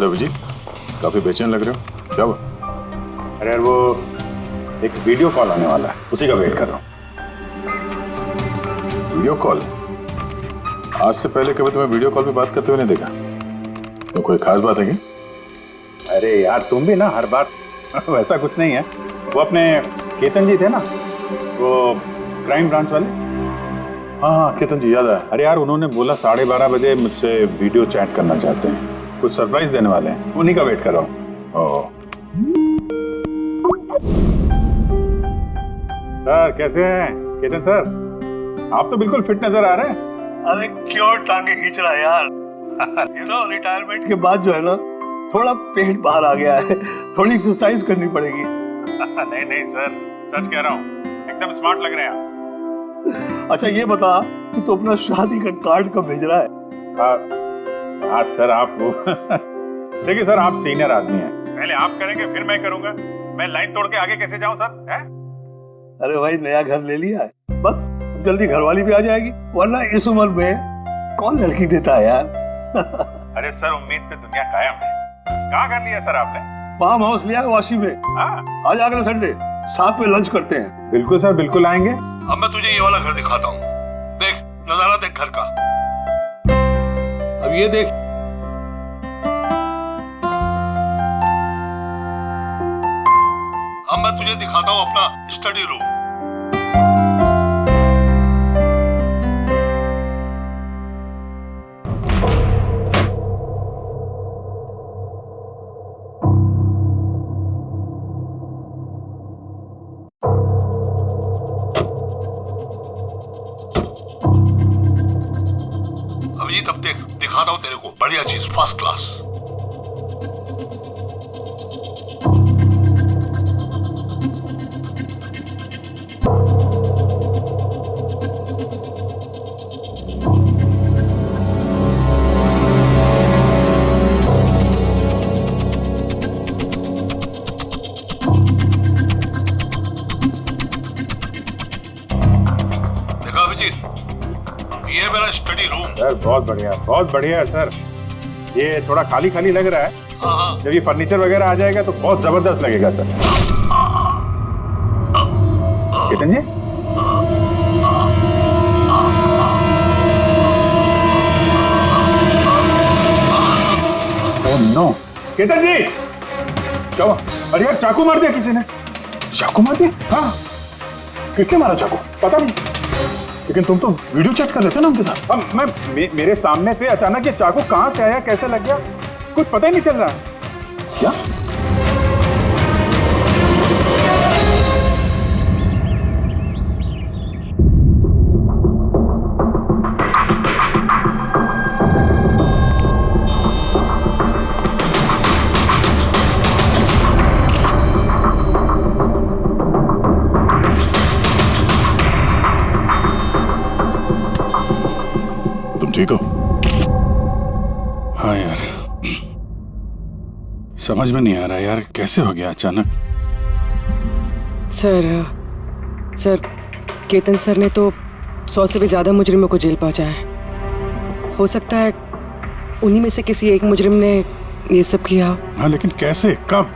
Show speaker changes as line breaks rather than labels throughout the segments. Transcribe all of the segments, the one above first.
है अभिजीत? काफी बेचैन लग रहे हो, क्या हुआ?
अरे यार वो एक वीडियो कॉल आने वाला है, उसी का वेट कर रहा हूँ।
Video call? आज से पहले कभी तुम्हें वीडियो कॉल पे बात करते हुए नहीं देखा। तो कोई खास बात है क्या?
अरे यार तुम भी ना हर बार वैसा कुछ नहीं है। वो अपने केतन जी थे ना, वो क्राइम ब्रांच वाले।
हाँ केतन जी, याद आया।
अरे यार उन्होंने बोला 12:30 बजे मुझसे वीडियो चैट करना चाहते हैं, कुछ सरप्राइज देने वाले हैं, उन्हीं का वेट कर रहा हूँ। सर कैसे हैं केतन सर? आप तो बिल्कुल फिट नजर आ रहे हैं।
अरे क्यों टांगे खींच रहा है यार? रिटायरमेंट के बाद जो है ना, थोड़ा पेट बाहर आ गया है, थोड़ी एक्सरसाइज करनी पड़ेगी।
नहीं नहीं सर, सच कह रहा हूँ, एकदम स्मार्ट लग रहे हैं आप।
अच्छा ये बता कि तू अपना शादी का कार्ड कब भेज रहा है?
हाँ सर आप वो देखिए सर, आप सीनियर आदमी हैं, पहले आप करेंगे फिर मैं करूंगा। मैं लाइन तोड़ के आगे कैसे जाऊं सर? है?
अरे भाई नया घर ले लिया है, बस जल्दी घरवाली भी आ जाएगी, वरना इस उम्र में कौन लड़की देता है यार।
अरे सर उम्मीद पे दुनिया कायम है। कहाँ कर लिया सर आपने?
फार्म हाउस लिया है वाशी में।
हाँ
आज अगले संडे साथ में लंच करते हैं।
बिल्कुल सर, बिल्कुल आएंगे।
अब मैं तुझे ये वाला घर दिखाता हूँ, देख नजारा देख घर का। अब ये देख, अब मैं तुझे दिखाता हूँ अपना स्टडी रूम। अभिजीत अब देख, दिखाता हूँ तेरे को बढ़िया चीज, फर्स्ट क्लास। देखा अभिजीत, ये है मेरा स्टडी रूम।
सर बहुत बढ़िया है सर। ये थोड़ा खाली खाली लग रहा है, जब ये फर्नीचर वगैरह आ जाएगा तो बहुत जबरदस्त लगेगा सर। केतन जी, ओह नो, केतन जी क्या हुआ? अरे यार चाकू मार दिया किसी ने।
चाकू मार दिया?
हाँ
किसने मारा चाकू?
पता नहीं।
लेकिन तुम तो वीडियो चैट कर रहे थे ना उनके साथ।
अब मेरे सामने थे, अचानक ये चाकू कहां से आया, कैसे लग गया, कुछ पता ही नहीं चल रहा है।
क्या? तुम ठीक हो?
हाँ यार, समझ में नहीं आ रहा यार, कैसे हो गया अचानक।
सर केतन सर ने तो 100 से भी ज्यादा मुजरिमों को जेल पहुंचाया है। हो सकता है उन्हीं में से किसी एक मुजरिम ने ये सब किया।
हाँ लेकिन कैसे, कब?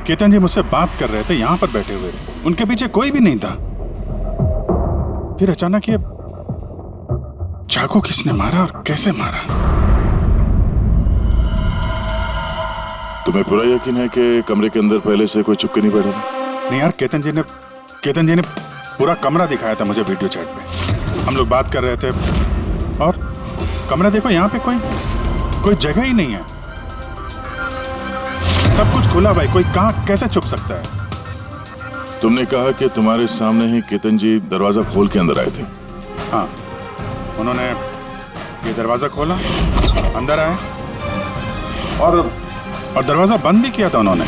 केतन जी मुझसे बात कर रहे थे, यहाँ पर बैठे हुए थे, उनके पीछे कोई भी नहीं था। फिर अचानक ये चाकू किसने मारा और कैसे मारा?
तुम्हें पूरा यकीन है कि कमरे के अंदर पहले से कोई छुप के नहीं बैठा था?
नहीं यार, केतन जी ने पूरा कमरा दिखाया था मुझे वीडियो चैट पे। हम लोग बात कर रहे थे और कमरा देखो, यहाँ पे कोई जगह ही नहीं है, सब कुछ खुला भाई, कोई कहाँ कैसे छुप सकता है?
तुमने कहा कि तुम्हारे सामने ही केतन जी दरवाजा खोल के अंदर आए थे।
हाँ, उन्होंने ये दरवाजा खोला, अंदर आए और दरवाजा बंद भी किया था उन्होंने।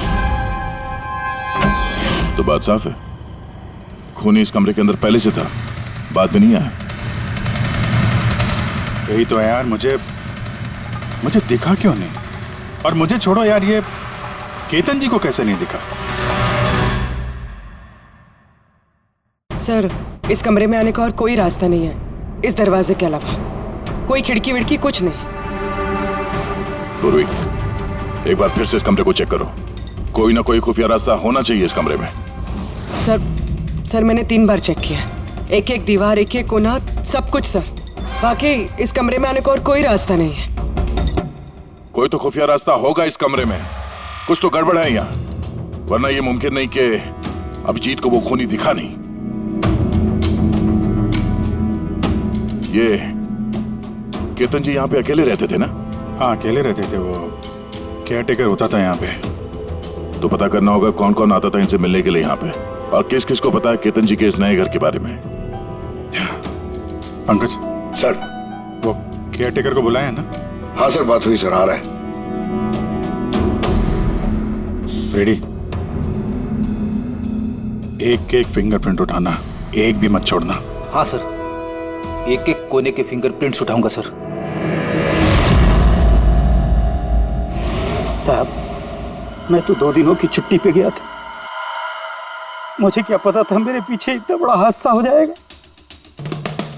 तो बात साफ है, खूनी इस कमरे के अंदर पहले से था, बाद में नहीं आया।
यही तो है यार, मुझे दिखा क्यों नहीं? और मुझे छोड़ो यार, ये केतन जी को कैसे नहीं दिखा?
सर इस कमरे में आने का और कोई रास्ता नहीं है इस दरवाजे के अलावा, कोई खिड़की विड़की कुछ नहीं।
पूर्वी, एक बार फिर से इस कमरे को चेक करो। कोई ना कोई खुफिया रास्ता होना चाहिए इस कमरे में।
सर मैंने 3 बार चेक किया, एक एक दीवार, एक एक कोना, सब कुछ सर। वाकई इस कमरे में आने का और कोई रास्ता नहीं है।
कोई तो खुफिया रास्ता होगा इस कमरे में, कुछ तो गड़बड़ है यहाँ, वरना ये मुमकिन नहीं कि अभिजीत को वो खूनी दिखा नहीं। ये केतन जी यहाँ पे अकेले रहते थे ना?
हाँ, अकेले रहते थे, वो केयर टेकर होता था यहाँ पे।
तो पता करना होगा कौन कौन आता था इनसे मिलने के लिए यहाँ पे, और किस किस को पता है केतन जी के इस नए घर के बारे में।
पंकज
सर।
वो केयर टेकर को बुलाया है ना?
हाँ सर, बात हुई सर, आ रहा है।
फ्रेडी, एक एक फिंगरप्रिंट उठाना, एक भी मत छोड़ना।
हाँ सर, एक एक कोने के फिंगरप्रिंट्स उठाऊंगा सर।
साहब, मैं तो 2 दिनों की छुट्टी पे गया था। मुझे क्या पता था मेरे पीछे इतना बड़ा हादसा हो जाएगा।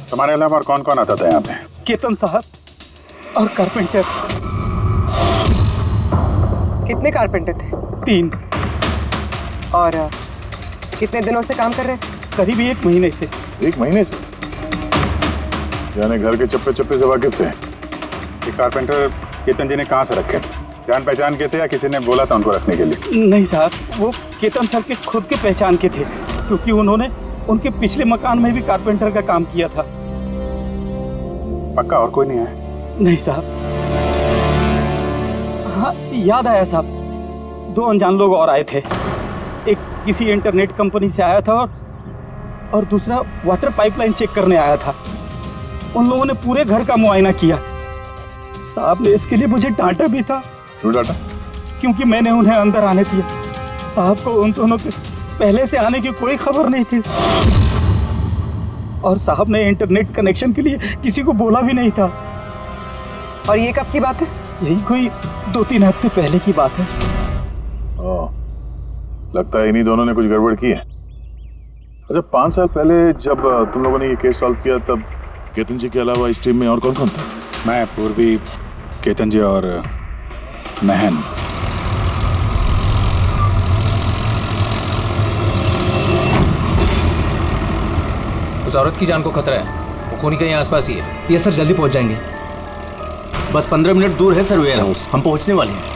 तुम्हारे अलावा और कौन कौन आता था यहाँ पे?
केतन साहब और कारपेंटर।
कितने कारपेंटर थे?
3।
और कितने दिनों से काम कर रहे थे?
करीब 1 महीने से।
1 महीने से? यानी घर के चप्पे चप्पे से वाकिफ थे।
ये कारपेंटर केतन जी ने कहाँ से रखे थे? जान पहचान के थे या किसी ने बोला था उनको रखने के लिए?
नहीं साहब, वो केतन सर के खुद के पहचान के थे, क्योंकि उन्होंने उनके पिछले मकान में भी कारपेंटर का काम किया था।
पक्का और कोई नहीं है?
नहीं साहब। हाँ, याद आया साहब, 2 अनजान लोग और आए थे। एक किसी इंटरनेट कंपनी से आया था और दूसरा वाटर पाइपलाइन चेक करने आया था। उन लोगों ने पूरे घर का मुआयना किया। साहब ने इसके लिए मुझे डांटा भी था।
क्यों डांटा?
क्योंकि मैंने उन्हें अंदर आने दिया। साहब को उन दोनों के पहले से आने की कोई खबर नहीं थी, और साहब ने इंटरनेट कनेक्शन के लिए किसी को बोला भी नहीं था।
और ये कब की बात है?
यही कोई 2-3 हफ्ते पहले की बात है।
ओह, लगता है इन्हीं दोनों ने कुछ गड़बड़ की है। अच्छा, 5 साल पहले जब तुम लोगों ने ये केस सॉल्व किया, तब केतन जी के अलावा इस टीम में और कौन कौन था?
मैं, पूर्वी, केतन जी और महन।
उस औरत की जान को खतरा है, वो खूनी कहीं आसपास ही है।
ये सर जल्दी पहुंच जाएंगे। बस 15 मिनट दूर है सर वेयर हाउस, हम पहुंचने वाले हैं।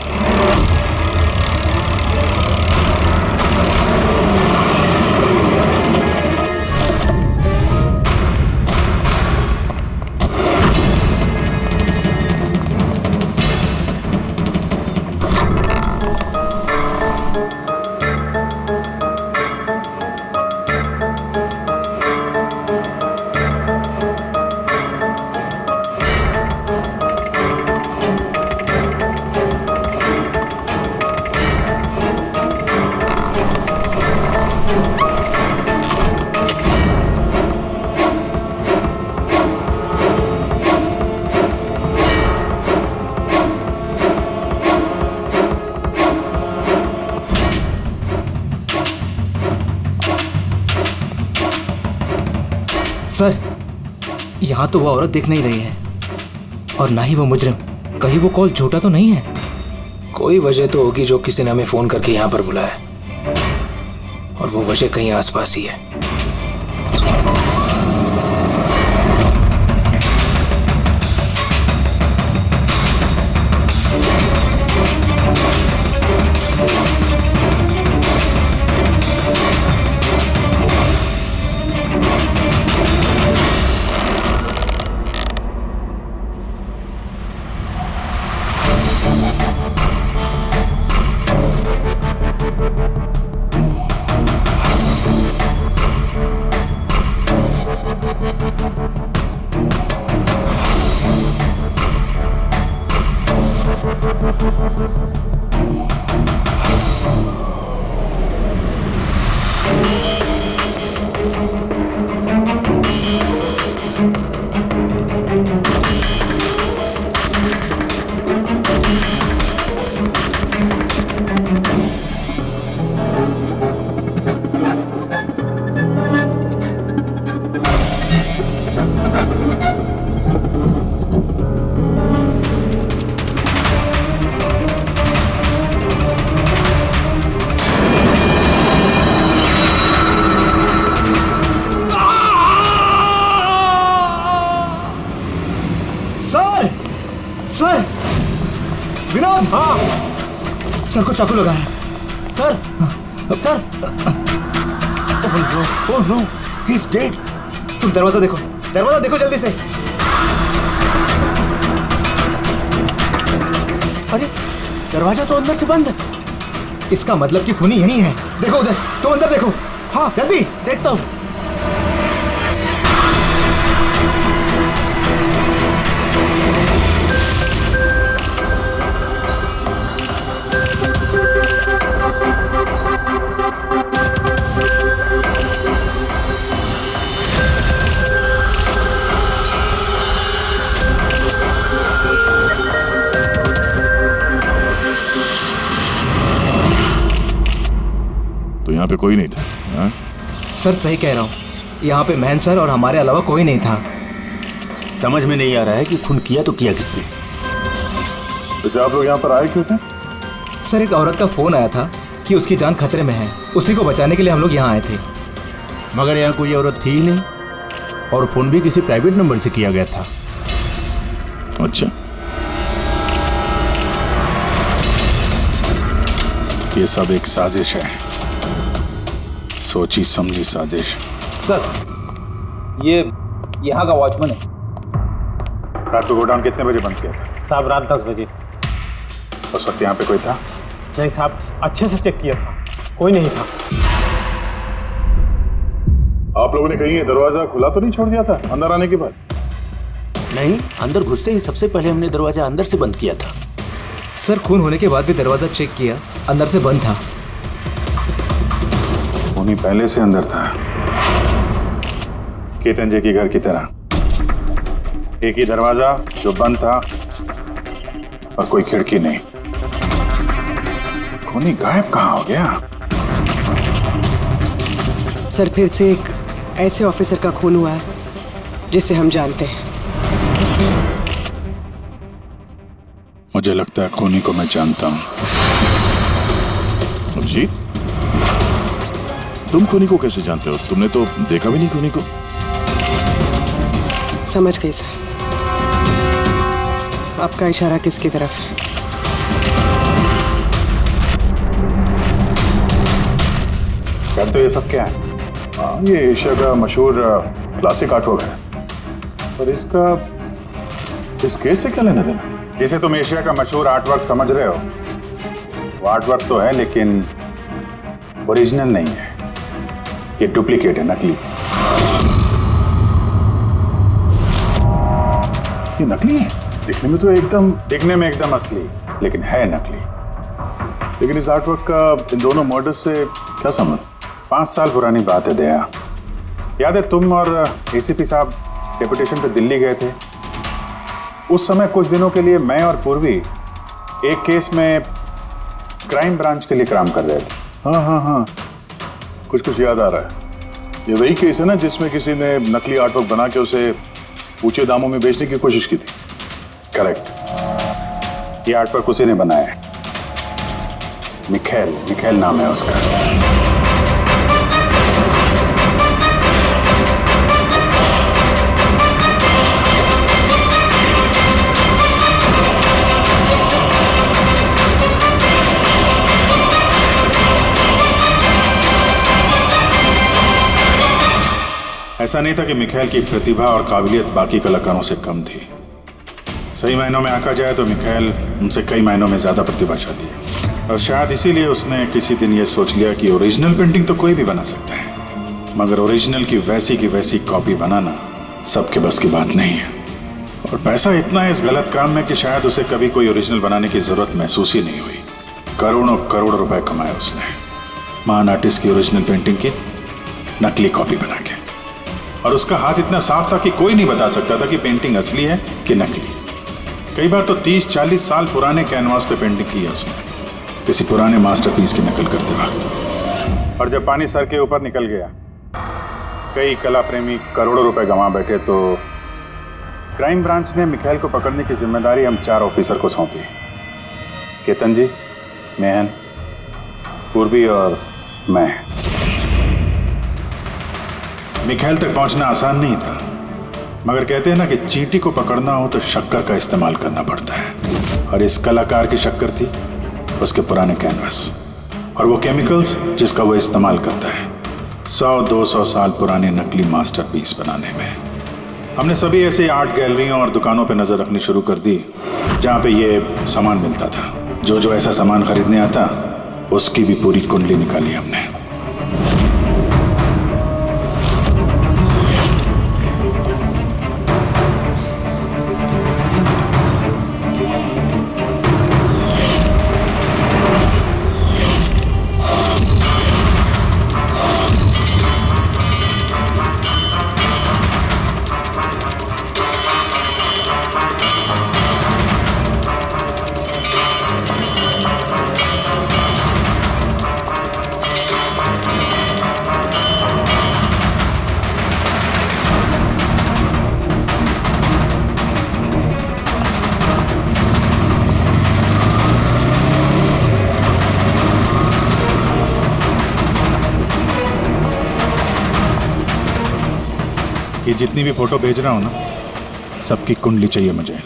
सर, यहाँ तो वो औरत दिख नहीं रही है, और ना ही वो मुजरिम। कहीं वो कॉल झूठा तो नहीं है?
कोई वजह तो होगी जो किसी ने हमें फोन करके यहाँ पर बुलाया, और वो वजह कहीं आसपास ही है।
सर को चाकू लगा है।
Sir sir oh no he is dead.
तुम दरवाजा देखो जल्दी से।
अरे दरवाजा तो अंदर से बंद है।
इसका मतलब कि खूनी यही है। देखो उधर, तुम अंदर देखो।
हाँ
जल्दी।
देखता हूँ।
तो यहाँ पे कोई नहीं था? हाँ?
सर सही कह रहा हूँ, यहाँ पे महन सर और हमारे अलावा कोई नहीं था।
समझ में नहीं आ रहा है कि खून किया तो किया किसने।
वैसे आप लोग यहाँ पर आए क्यों थे?
सर एक औरत का फोन आया था कि उसकी जान खतरे में है, उसी को बचाने के लिए हम लोग यहाँ आए थे।
मगर यहाँ कोई औरत थी ही नहीं और फोन भी किसी प्राइवेट नंबर से किया गया था।
अच्छा,
ये सब एक साजिश है, सोची समझी साजिश।
सर ये यहाँ का वॉचमैन है।
रात को गोडाउन कितने बजे बंद किया था?
साहब रात 10 बजे।
उस वक्त यहाँ पे कोई था?
नहीं साहब, अच्छे से चेक किया था, कोई नहीं था।
आप लोगों ने कहीं ये दरवाजा खुला तो नहीं छोड़ दिया था अंदर आने के बाद?
नहीं, अंदर घुसते ही सबसे पहले हमने दरवाजा अंदर से बंद किया था।
सर खून होने के बाद भी दरवाजा चेक किया, अंदर से बंद था।
खूनी पहले से अंदर था, केतन जी के घर की तरह। एक ही दरवाजा जो बंद था और कोई खिड़की नहीं। खूनी गायब कहाँ हो गया?
सर फिर से एक ऐसे ऑफिसर का खून हुआ है जिसे हम जानते हैं।
मुझे लगता है खूनी को मैं जानता हूँ।
अभिजीत, तुम खूनी को कैसे जानते हो? तुमने तो देखा भी नहीं खूनी को।
समझ गई सर, आपका इशारा किसकी तरफ है?
क्या तो ये सब क्या है?
हाँ, ये एशिया का मशहूर क्लासिक आर्टवर्क है, पर इसका इस केस से क्या लेना देना?
जिसे तुम एशिया का मशहूर आर्टवर्क समझ रहे हो, वो आर्टवर्क तो है लेकिन ओरिजिनल नहीं है। ये डुप्लीकेट है, नकली।
ये नकली है? दिखने में तो एकदम
असली, लेकिन है नकली।
लेकिन इस आर्टवर्क का इन दोनों मर्डर्स से क्या संबंध?
5 साल पुरानी बात है दया। याद है तुम और एसीपी साहब डेपुटेशन पे दिल्ली गए थे? उस समय कुछ दिनों के लिए मैं और पूर्वी एक केस में क्राइम ब्रांच के लिए काम कर रहे थे।
हाँ, कुछ याद आ रहा है। ये वही केस है ना जिसमें किसी ने नकली आर्टवर्क बना के उसे ऊंचे दामों में बेचने की कोशिश की थी?
करेक्ट। ये आर्टवर्क उसी ने बनाया है। मिखेल नाम है उसका।
ऐसा नहीं था कि मिखेल की प्रतिभा और काबिलियत बाकी कलाकारों से कम थी। सही मायनों में आंका जाए तो मिखेल उनसे कई मायनों में ज्यादा प्रतिभाशाली है, और शायद इसीलिए उसने किसी दिन ये सोच लिया कि ओरिजिनल पेंटिंग तो कोई भी बना सकता है, मगर ओरिजिनल की वैसी कॉपी बनाना सबके बस की बात नहीं है। और पैसा इतना है इस गलत काम में कि शायद उसे कभी कोई ओरिजिनल बनाने की जरूरत महसूस ही नहीं हुई। करोड़ों करोड़ रुपए कमाए उसने महान आर्टिस्ट की ओरिजिनल पेंटिंग की नकली कॉपी बना के, और उसका हाथ इतना साफ था कि कोई नहीं बता सकता था कि पेंटिंग असली है कि नकली। कई बार तो 30-40 साल पुराने कैनवास पे पेंटिंग की है उसने, किसी पुराने मास्टरपीस की नकल करते वक्त।
और जब पानी सर के ऊपर निकल गया, कई कला प्रेमी करोड़ों रुपए गंवा बैठे, तो क्राइम ब्रांच ने मिखेल को पकड़ने की जिम्मेदारी हम 4 ऑफिसर को सौंपी। केतन जी, मेहन, पूर्वी और मैं।
मिखेल तक पहुंचना आसान नहीं था, मगर कहते हैं ना कि चींटी को पकड़ना हो तो शक्कर का इस्तेमाल करना पड़ता है, और इस कलाकार की शक्कर थी उसके पुराने कैनवस और वो केमिकल्स जिसका वो इस्तेमाल करता है 100-200 साल पुराने नकली मास्टरपीस बनाने में। हमने सभी ऐसे आर्ट गैलरियों और दुकानों पे नजर रखनी शुरू कर दी जहाँ पे ये सामान मिलता था। जो ऐसा सामान खरीदने आता उसकी भी पूरी कुंडली निकाली हमने। ये जितनी भी फोटो भेज रहा हूं ना, सबकी कुंडली चाहिए मुझे।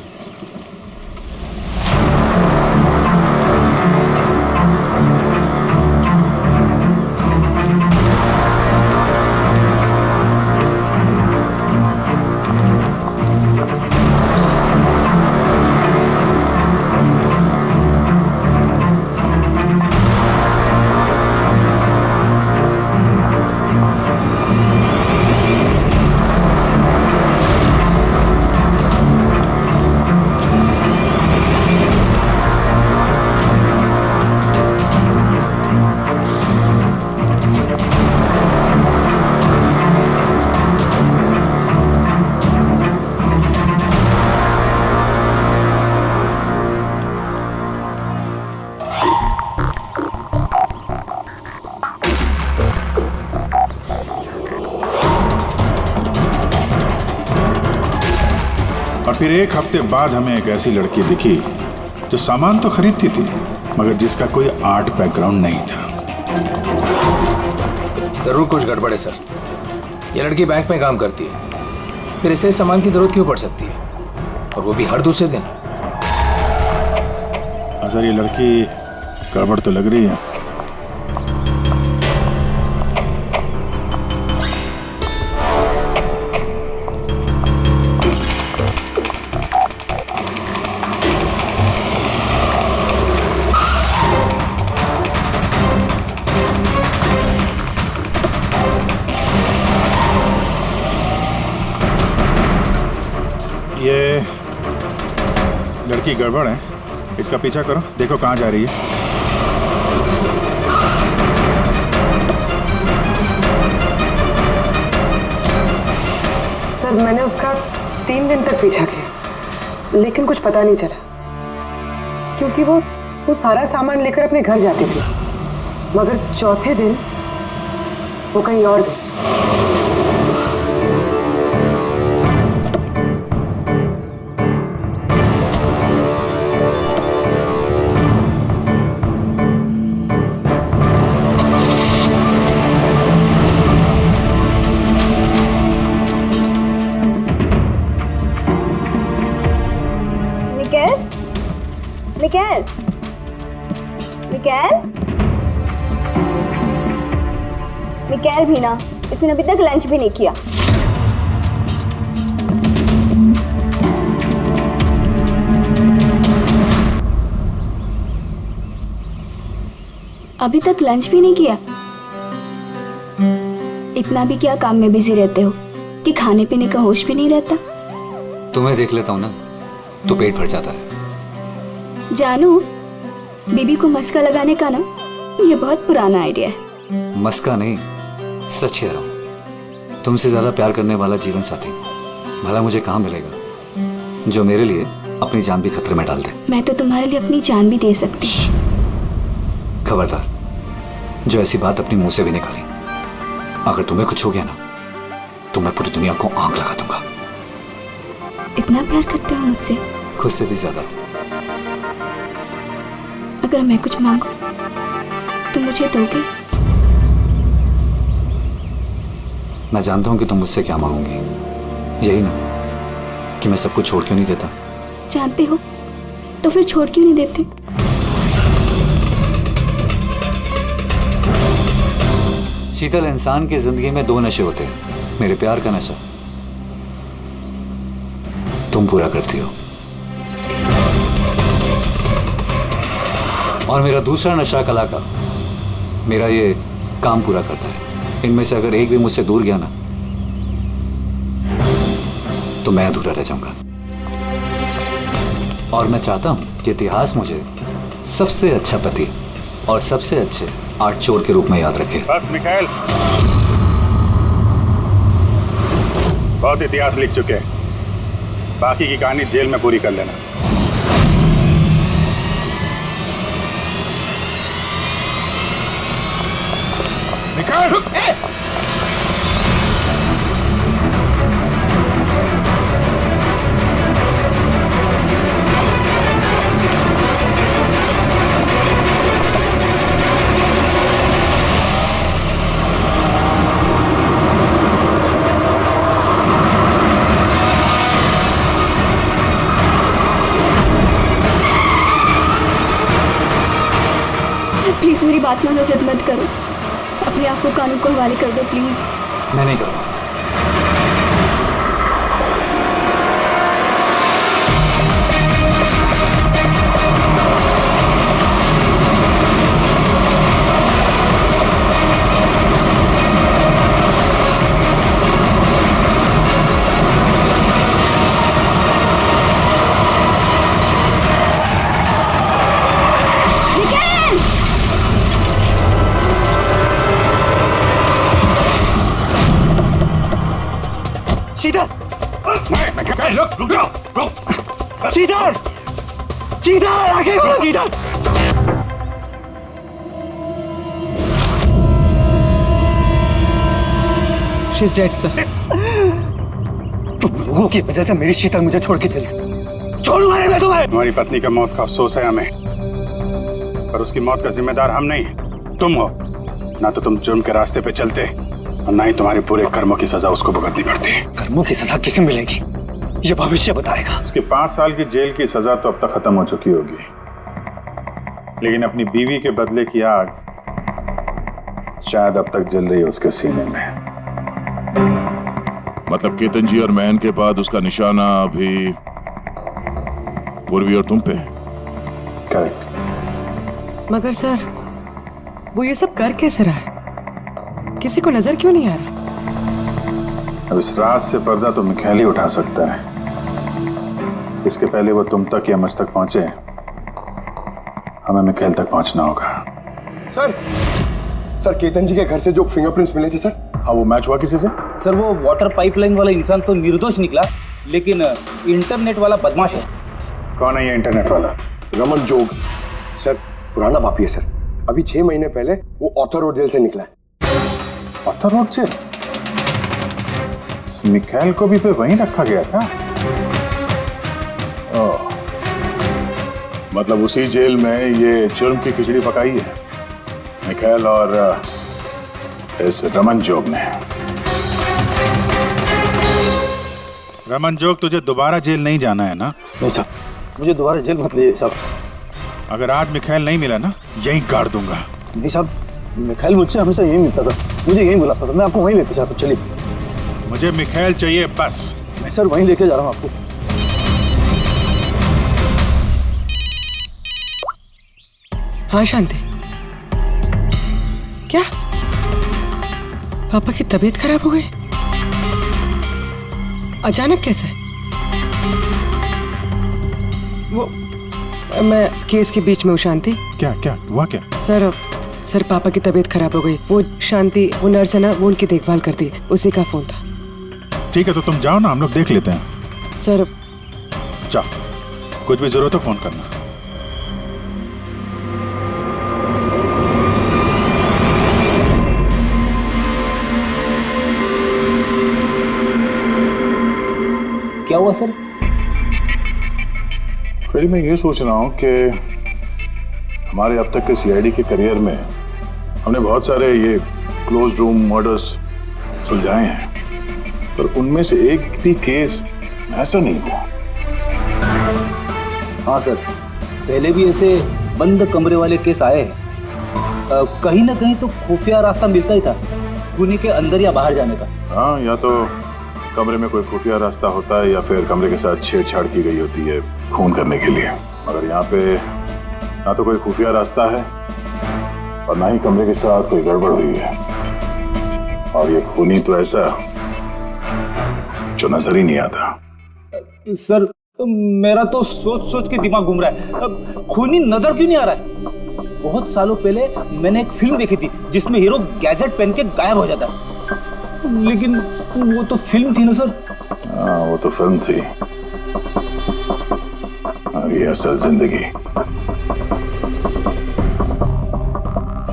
और फिर एक हफ्ते बाद हमें एक ऐसी लड़की दिखी जो सामान तो खरीदती थी मगर जिसका कोई आर्ट बैकग्राउंड नहीं था।
जरूर कुछ गड़बड़ है सर। ये लड़की बैंक में काम करती है, फिर इसे सामान की जरूरत क्यों पड़ सकती है, और वो भी हर दूसरे दिन।
सर ये लड़की गड़बड़ तो लग रही है। ये लड़की गड़बड़ है, इसका पीछा करो, देखो कहाँ जा रही है।
सर मैंने उसका 3 दिन तक पीछा किया लेकिन कुछ पता नहीं चला, क्योंकि वो सारा सामान लेकर अपने घर जाती थी, मगर चौथे दिन वो कहीं और गई।
मिकेल, मिकेल, मिकेल भी ना, इसने अभी तक लंच भी नहीं किया। अभी तक लंच भी नहीं किया? इतना भी क्या काम में बिजी रहते हो कि खाने पीने का होश भी नहीं रहता?
तुम्हें देख लेता हूँ ना तो पेट भर जाता है।
जानू, बीबी को मस्का लगाने का ना ये बहुत पुराना आइडिया है।
मस्का नहीं, सच कह रहा हूँ। तुमसे ज्यादा प्यार करने वाला जीवन साथी भला मुझे कहाँ मिलेगा जो मेरे लिए अपनी जान भी खतरे में डाल दे।
मैं तो तुम्हारे लिए अपनी जान भी दे सकती।
खबरदार, जो ऐसी बात अपने मुंह से भी निकाली। अगर तुम्हें कुछ हो गया ना तो मैं पूरी दुनिया को आग लगा दूंगा।
इतना प्यार करते हो मुझसे?
खुद से भी ज्यादा।
अगर मैं कुछ मांगू तो मुझे दोगे?
मैं जानता हूँ कि तुम मुझसे क्या मांगोगी, यही ना कि मैं सब कुछ छोड़ क्यों नहीं देता।
जानते हो तो फिर छोड़ क्यों नहीं देते?
शीतल, इंसान की जिंदगी में दो नशे होते हैं, मेरे प्यार का नशा तुम पूरा करती हो, और मेरा दूसरा नशा कला का, मेरा ये काम पूरा करता है। इनमें से अगर एक भी मुझसे दूर गया ना तो मैं अधूरा रह जाऊंगा। और मैं चाहता हूं कि इतिहास मुझे सबसे अच्छा पति और सबसे अच्छे आर्ट चोर के रूप में याद रखे।
बस मिखाइल, बहुत इतिहास लिख चुके हैं, बाकी की कहानी जेल में पूरी कर लेना। मिखाइल, रुक!
प्लीज मेरी बात मानो, जिद मत करो, अपने आप को कानून को हवाले कर दो प्लीज।
मैं नहीं करूंगा।
रुक जाओ, रुक! शीतल! शीतल! आगे खोलो, शीतल!
She's dead, sir.
तुम लोगों की वजह से मेरी शीतल मुझे छोड़ के चली। छोड़ूंगा नहीं मैं तुम्हें।
तुम्हारी पत्नी का मौत का अफसोस है हमें, पर उसकी मौत का जिम्मेदार हम नहीं, तुम हो। ना तो तुम जुर्म के रास्ते पे चलते और ना ही तुम्हारे पूरे कर्मों की सजा उसको भुगतनी पड़ती।
कर्मों की सजा किसे मिलेगी ये भविष्य बताएगा।
उसके 5 साल की जेल की सजा तो अब तक खत्म हो चुकी होगी, लेकिन अपनी बीवी के बदले की आग शायद अब तक जल रही है उसके सीने में।
मतलब केतन जी और महन के बाद उसका निशाना अभी पूर्वी और तुम पे।
करेक्ट।
मगर सर, वो ये सब कर कैसे रहा है? किसी को नजर क्यों नहीं आ रहा?
अब इस राज से पर्दा तो मिखाइल ही उठा सकता है। इसके पहले वो तुम तक या मुझ तक पहुंचे, हमें मिखाइल तक पहुंचना होगा।
सर केतन जी के घर से जो फिंगरप्रिंट्स मिले थे सर।
हाँ, वो मैच हुआ किसी से?
सर वो वाटर पाइपलाइन वाला इंसान तो निर्दोष निकला, लेकिन इंटरनेट वाला बदमाश है।
कौन है ये इंटरनेट वाला?
रमन जोग सर, पुराना पापी है सर। अभी 6 महीने पहले वो ऑथर रोड जेल से निकला है।
Author road jail? मिखाइल को भी फिर वहीं रखा गया था?
ओह, मतलब उसी जेल में ये जुर्म की खिचड़ी पकाई है मिखाइल और इस रमन जोग ने।
रमन जोग, तुझे दोबारा जेल नहीं जाना है ना?
नहीं साहब, मुझे दोबारा जेल मत ले साहब।
अगर आज मिखाइल नहीं मिला ना, यहीं गाड़ दूंगा।
नहीं साहब, मिखाइल मुझसे हमेशा यही मिलता था, मुझे यही बुलाता था, मैं आपको वहीं लेके जाता। चलिए।
मुझे मिखाइल चाहिए बस।
मैं सर वहीं लेके जा रहा हूँ आपको।
हाँ शांति, क्या पापा की तबीयत खराब हो गई? अचानक कैसे? वो मैं केस के बीच में हूँ शांति।
क्या क्या हुआ क्या?
सर पापा की तबीयत खराब हो गई। वो शांति, वो नर्स है ना, वो उनकी देखभाल करती है, उसी का फोन था।
ठीक है, तो तुम जाओ ना, हम लोग देख लेते हैं।
सर
जाओ, कुछ भी जरूरत हो फोन करना।
क्या हुआ सर?
फिर मैं ये सोच रहा हूँ कि हमारे अब तक के सीआईडी के करियर में हमने बहुत सारे ये क्लोज रूम मर्डर्स सुलझाए हैं, पर उनमें से एक भी केस ऐसा नहीं हुआ।
हाँ सर, पहले भी ऐसे बंद कमरे वाले केस आए हैं। कहीं ना कहीं तो खुफिया रास्ता मिलता ही था। खूनी के अंदर या बाहर जाने का।
हाँ, या तो कमरे में कोई खुफिया रास्ता होता है या फिर कमरे के साथ छेड़छाड़ की गई होती है खून करने के लिए। मगर यहाँ पे ना तो कोई खुफिया रास्ता है और ना ही कमरे के साथ कोई गड़बड़ हुई है। और ये खूनी तो ऐसा जो नजर ही नहीं आता।
सर मेरा तो सोच सोच के दिमाग घूम रहा है। खूनी नजर क्यों नहीं आ रहा है? बहुत सालों पहले मैंने एक फिल्म देखी थी जिसमें हीरो गैजेट पहन के गायब हो जाता है, लेकिन वो तो फिल्म थी ना सर।
हाँ, वो तो फिल्म थी और ये असल जिंदगी।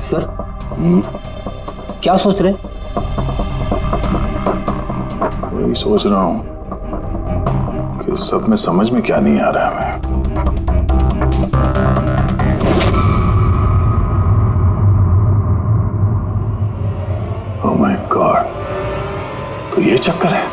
सर क्या सोच रहे?
वही सोच रहा हूँ कि सब में समझ में क्या नहीं आ रहा है हमें। ओह माय गॉड, तो ये चक्कर है।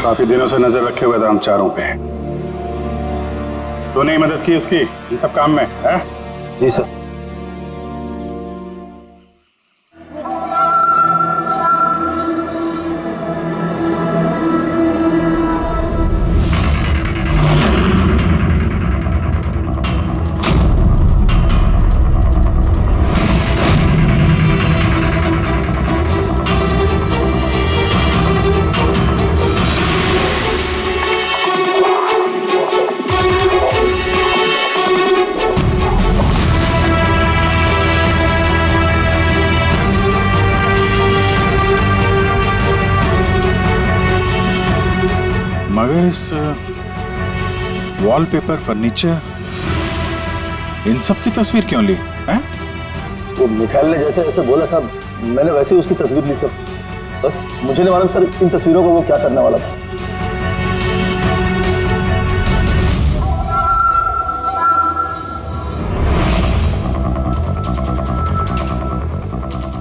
काफी दिनों से नजर रखे हुए थे हम चारों पे। तो नहीं मदद की उसकी इन सब काम में है?
जी सर।
मगर इस वॉलपेपर, फर्नीचर, इन सब की तस्वीर क्यों ली हैं?
वो मिखाइल ने जैसे जैसे बोला साहब, मैंने वैसे ही उसकी तस्वीर ली सर। बस मुझे नहीं मालूम सर इन तस्वीरों को वो क्या करने वाला था।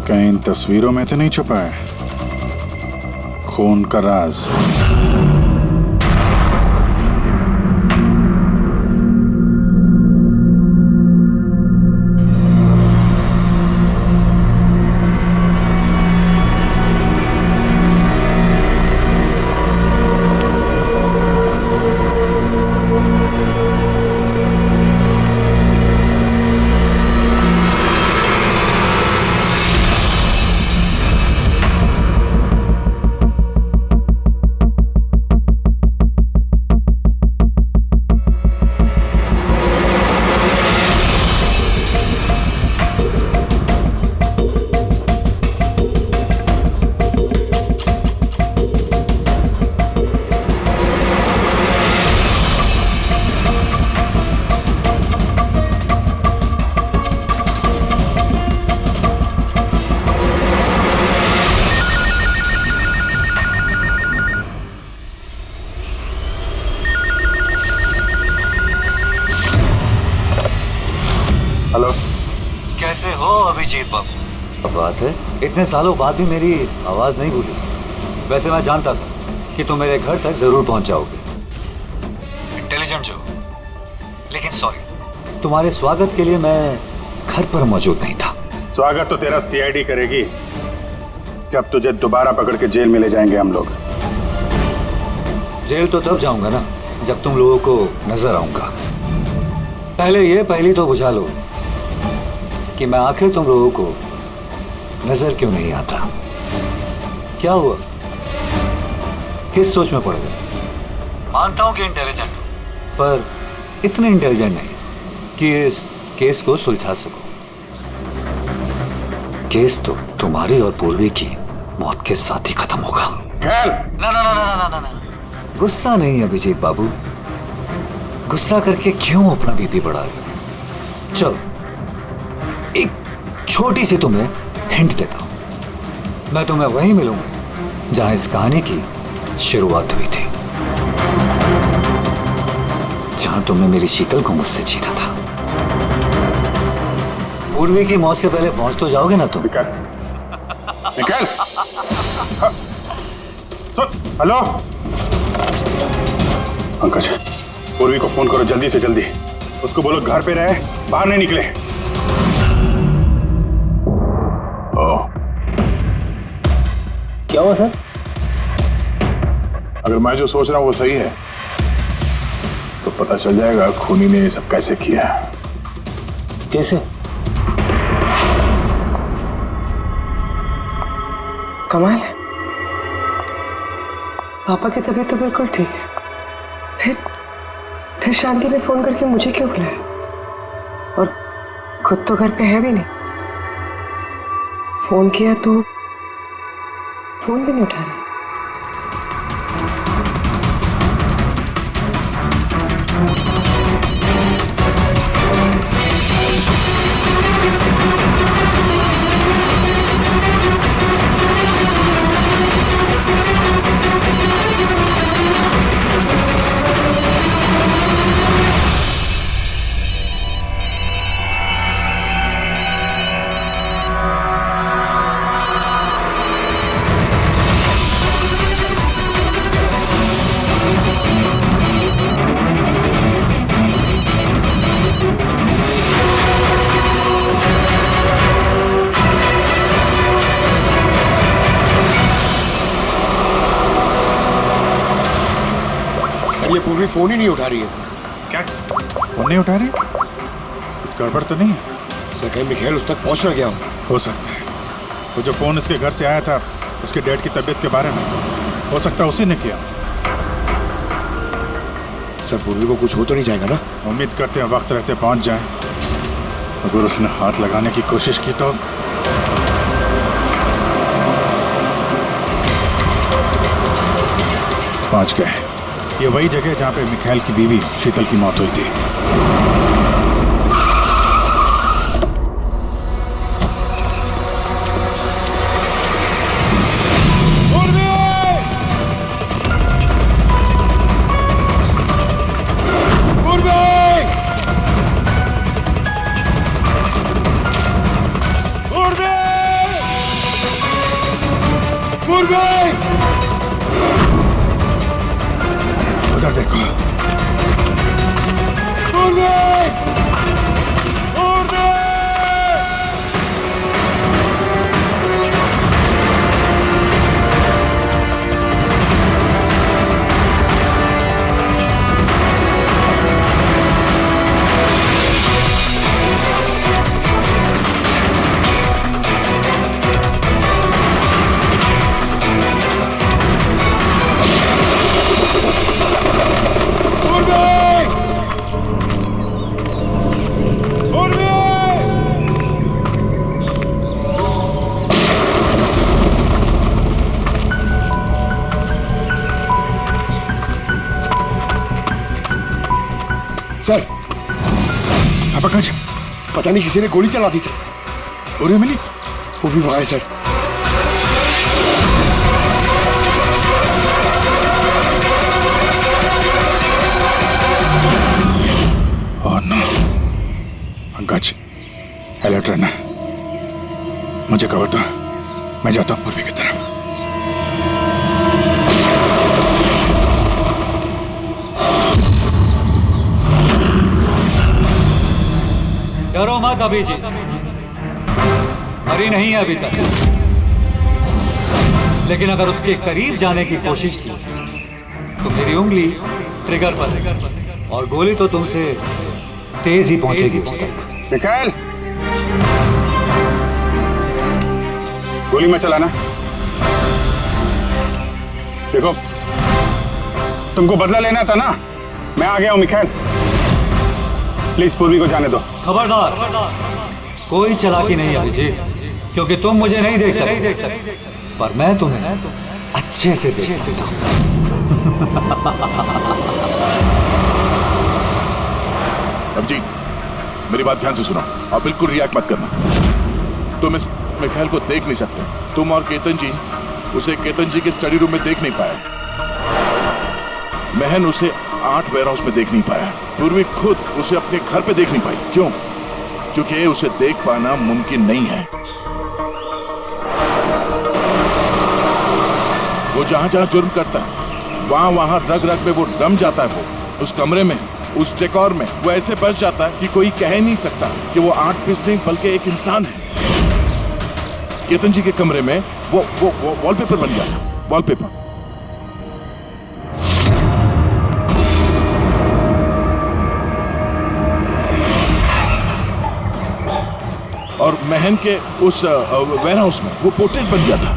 कहीं इन तस्वीरों में तो नहीं छुपा है खून का राज?
हेलो,
कैसे हो अभिजीत बाबू? बात है, इतने सालों बाद भी मेरी आवाज नहीं भूली। वैसे मैं जानता था कि तुम मेरे घर तक जरूर पहुंच जाओगे, इंटेलिजेंट जो। लेकिन सॉरी, तुम्हारे स्वागत के लिए मैं घर पर मौजूद नहीं था।
स्वागत तो तेरा सीआईडी करेगी जब तुझे दोबारा पकड़ के जेल में ले जाएंगे हम लोग।
जेल तो तब जाऊंगा ना जब तुम लोगों को नजर आऊंगा। पहली तो बुझा लो कि मैं आखिर तुम लोगों को नजर क्यों नहीं आता। क्या हुआ, किस सोच में पड़ गए? मानता हूं कि इंटेलिजेंट हो, पर इतने इंटेलिजेंट नहीं कि इस केस को सुलझा सको। केस तो तुम्हारी और पूर्वी की मौत के साथ ही खत्म होगा।
ना
ना ना ना ना ना ना, गुस्सा नहीं अभिजीत बाबू, गुस्सा करके क्यों अपना बीपी बढ़ा रहे हो? चलो एक छोटी सी तुम्हें हिंट देता हूं। मैं तुम्हें वहीं मिलूंगा जहां इस कहानी की शुरुआत हुई थी, जहां तुमने मेरी शीतल को मुझसे छीना था। पूर्वी की मौत से पहले पहुंच तो जाओगे ना तुम?
निकल। हेलो पंकज, पूर्वी को फोन करो जल्दी से जल्दी। उसको बोलो घर पे रहे, बाहर नहीं निकले।
क्या हुआ सर?
अगर मैं जो सोच रहा हूं वो सही है तो पता चल जाएगा खूनी ने ये सब कैसे किया।
कैसे?
कमाल है, पापा की तबीयत तो बिल्कुल ठीक है, फिर शांति ने फोन करके मुझे क्यों बुलाया? और खुद तो घर पे है भी नहीं। फोन किया तो फोन भी नहीं उठा रहा।
ये पूर्वी फोन ही नहीं उठा रही है।
क्या फोन नहीं उठा रही? कुछ गड़बड़ तो नहीं है?
सर कहीं मिखेल उस तक पहुंच ना गया
हो सकता है। वो जो फोन इसके घर से आया था उसके डैड की तबीयत के बारे में, हो सकता है उसी ने किया।
सर पूर्वी को कुछ हो तो नहीं जाएगा ना?
उम्मीद करते हैं वक्त रहते पहुंच जाए। अगर उसने हाथ लगाने की कोशिश की तो पहुंच गए। ये वही जगह जहां पे मिखाइल की बीवी शीतल की मौत हुई थी। उधर देखो।
सर
पंकज,
पता नहीं किसी ने गोली चला दी सर।
पूरी मिली?
पूरी वहां है sir.
Oh no. Pankaj alert रहना, मुझे खबर दो, मैं जाता हूँ पूर्वी की तरफ।
डरो मत अभी जी, मरी नहीं है अभी तक, लेकिन अगर उसके करीब जाने की कोशिश की तो मेरी उंगली ट्रिगर पर और गोली तो तुमसे तेज ही पहुंचेगी उस तक।
मिखाइल, गोली में चलाना। देखो, तुमको बदला लेना था ना, मैं आ गया हूं मिखाइल। प्लीज पूर्वी को जाने दो।
खबरदार, कोई चालाकी नहीं अभिजीत, क्योंकि तुम मुझे नहीं देख सकते, पर मैं तुम्हें अच्छे से देख सकता हूं।
अभिजीत, मेरी बात ध्यान से सुनो और बिल्कुल रिएक्ट मत करना। तुम इस
आप मिखाइल को देख नहीं सकते। तुम और केतन जी उसे केतन जी के स्टडी रूम में देख नहीं पाए। महन उसे 8 वेयरहाउस में देख नहीं पाया। पूर्वी खुद उसे अपने घर पे देख नहीं पाई। क्यों? क्योंकि उसे देख पाना मुमकिन नहीं है। वो जहां जहां जुर्म करता है वहां वहां रग रग में वो दम जाता है। वो उस कमरे में, उस डेकोर में वो ऐसे बस जाता है कि कोई कह ही नहीं सकता कि वो 8 पीस नहीं बल्कि एक इंसान है। केतन जी के कमरे में वो वॉलपेपर बन गया था। वॉलपेपर। और महन के उस वेयरहाउस में वो पोर्ट्रेट बन गया था।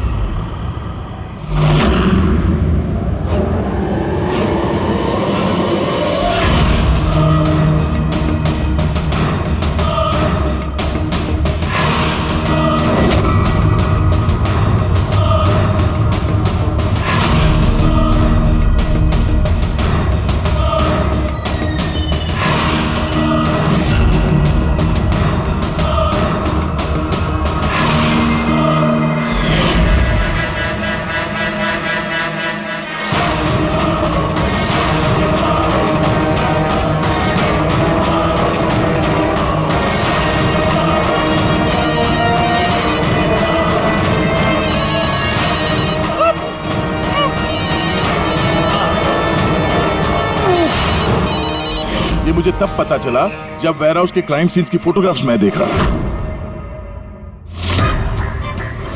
ये मुझे तब पता चला जब वेयरहाउस के क्राइम सीन्स की फोटोग्राफ्स मैं देख रहा था।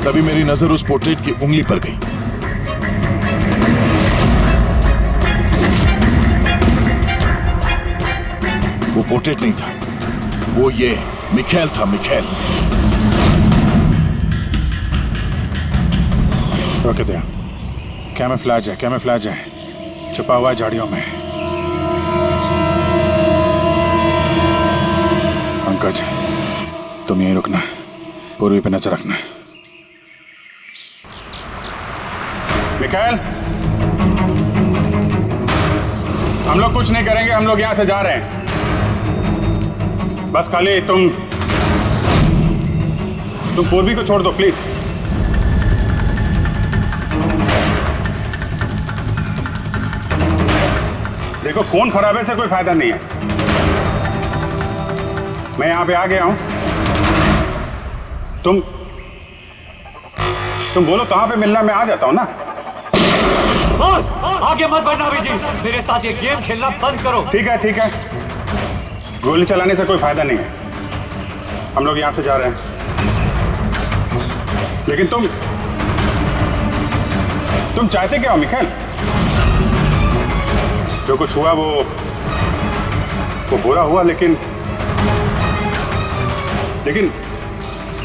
तभी मेरी नजर उस पोर्ट्रेट की उंगली पर गई। वो पोर्ट्रेट नहीं था, वो ये मिखाइल था। मिखाइल।
रोके दे। कैमोफ्लेज है, कैमोफ्लेज है, छुपा हुआ है झाड़ियों में। पंकज, तुम यहीं रुकना, पूर्वी पे नजर रखना। मिखाइल, हम लोग कुछ नहीं करेंगे, हम लोग यहां से जा रहे हैं। बस खाली तुम पूर्वी को छोड़ दो प्लीज। देखो, खून खराबे से कोई फायदा नहीं है। मैं यहां पे आ गया हूं। तुम बोलो कहां पे मिलना, मैं आ जाता हूं ना।
बस आगे मत बढ़ना अभी जी, मेरे साथ ये गेम खेलना बंद करो।
ठीक है, ठीक है। गोली चलाने से कोई फायदा नहीं है। हम लोग यहां से जा रहे हैं, लेकिन तुम चाहते क्या हो मिखाइल? जो कुछ हुआ वो बुरा हुआ, लेकिन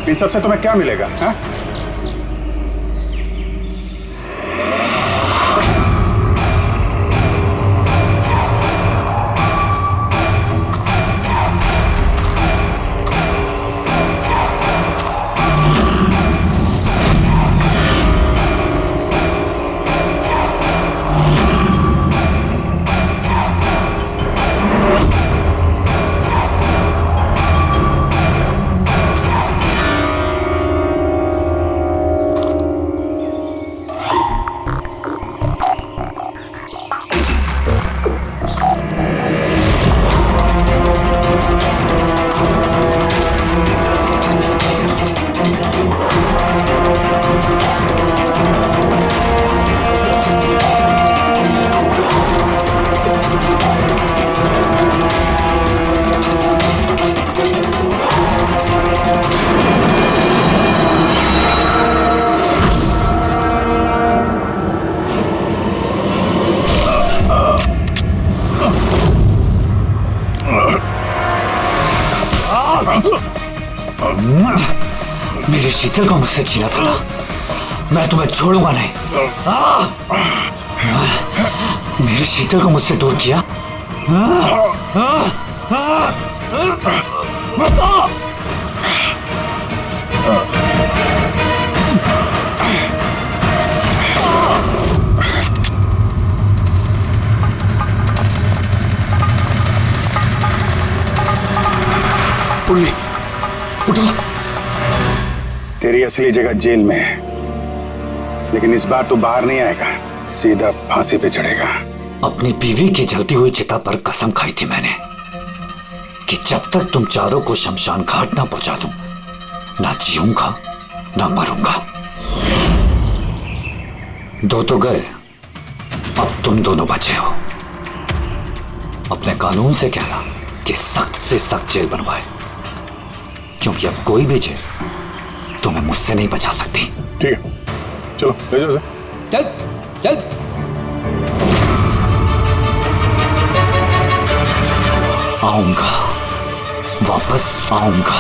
इन सबसे तुम्हें क्या मिलेगा? हाँ?
मेरे शीतल को मुझसे छीना था ना, मैं तुम्हें छोड़ूंगा नहीं। मेरे शीतल को मुझसे दूर किया।
पूर्वी, उठो।
तेरी असली जगह जेल में है, लेकिन इस बार तू बाहर नहीं आएगा, सीधा फांसी पे चढ़ेगा।
अपनी बीवी की जलती हुई चिता पर कसम खाई थी मैंने कि जब तक तुम चारों को शमशान घाट ना पहुंचा दूं, ना जीऊंगा ना मरूंगा। दो तो गए, अब तुम दोनों बचे हो। अपने कानून से कहना कि सख्त से सख्त जेल बनवाए, क्योंकि अब कोई भी जेल तुम्हें मुझसे नहीं बचा सकती।
ठीक है, चलो ले जाओ उसे।
चल चल।
आऊंगा, वापस आऊंगा।